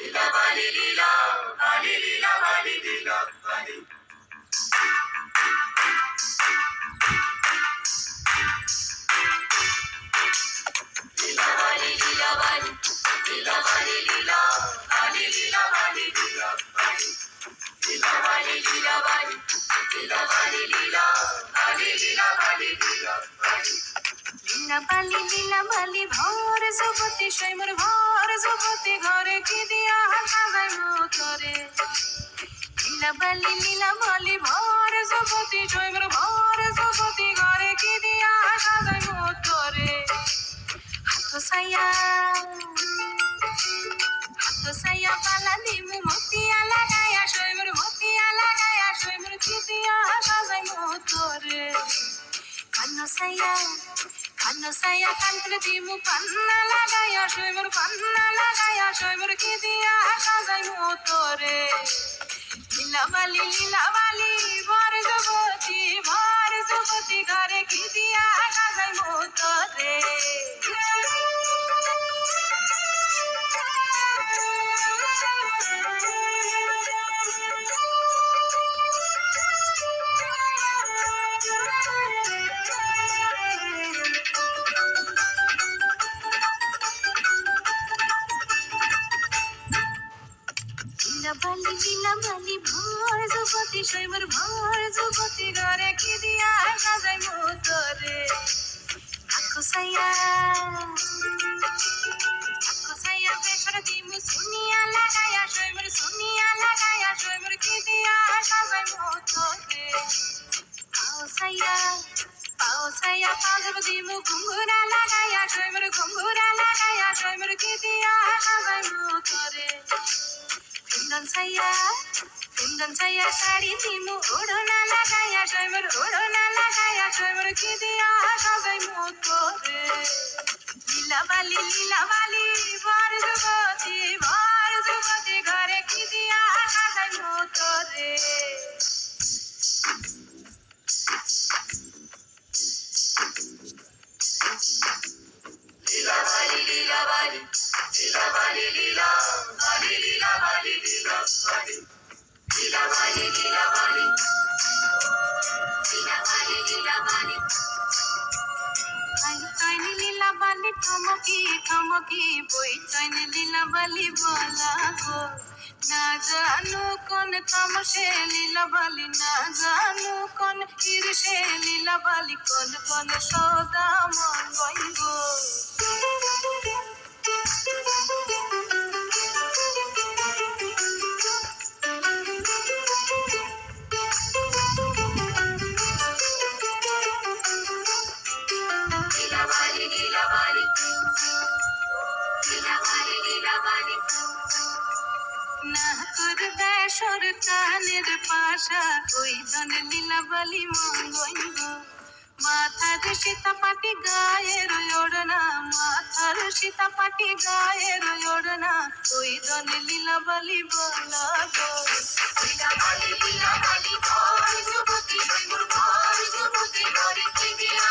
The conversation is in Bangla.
লীলা বালি লীলা বালি লীলা বালি লীলা বালি লীলা বালি লীলা বালি লীলা বালি লীলা বালি লীলা বালি লীলা বালি লীলা বালি লীলা বালি লীলা বালি লীলা বালি লীলা বালি লীলা বালি লীলা বালি লীলা বালি ভোর জগতি সৈমর ভোর জগতি ঘরে কি দিয়া সাজাই মোতরে লীলা বালি ভোর জগতি সৈমর ভোর জগতি ঘরে কি দিয়া সাজাই মোতরে হাত সাইয়া পালা দিমু মতিয়া লাগায়া সৈমর কি দিয়া সাজাই মোতরে কান্ন সাইয়া কান্তরে দিমু কান্না লাগায়া সৈমর কি দিয়া সাজাই মোতরে লীলা বালি ভর জগতি ঘরে কি দিয়া সাজাই মোতরে লীলা বালি ভোর জগতি সৈমর ভোর জগতি ঘরে কি দিয়া সাজাই মোতরে আকু সাইয়া বেসর দিমু সুনিয়া লাগায়া সৈমর কি দিয়া সাজাই মোতরে পাও সাইয়া পাজব দিমু ঘুঙ্গুরা লাগায়া সৈমর কি দিয়া সাজাই মোতরে কুন্দন ছাইয়া শাড়ি দিমু ওড়না লাগায়া সৈমর কি দিয়া সাজাই মোতরে লীলা বালি ভর জগতি ঘরে কি দিয়া সাজাই মোতরে লীলা বালি লীলা বালি লীলা বালি লীলা বালি লীলা বালি লীলা বালি লীলা বালি লীলা বালি লীলা বালি লীলা বালি চৈনি লীলা বালি থমকি বই চৈনি লীলা বালি বলা গো না জানু কোন তমসে লীলা বালি না জানু কোন ঈর্ষে লীলা বালি কোন সদা মন গইব না করবে সরকারের পাশা ওই ধন লীলা বালি মঙ্গইব মাথার সীতাপাটি গায়ের ওড়না ওই ধন লীলা বালি বলা গো লীলা বালি ভোর জগতি ঘরে কি দিয়া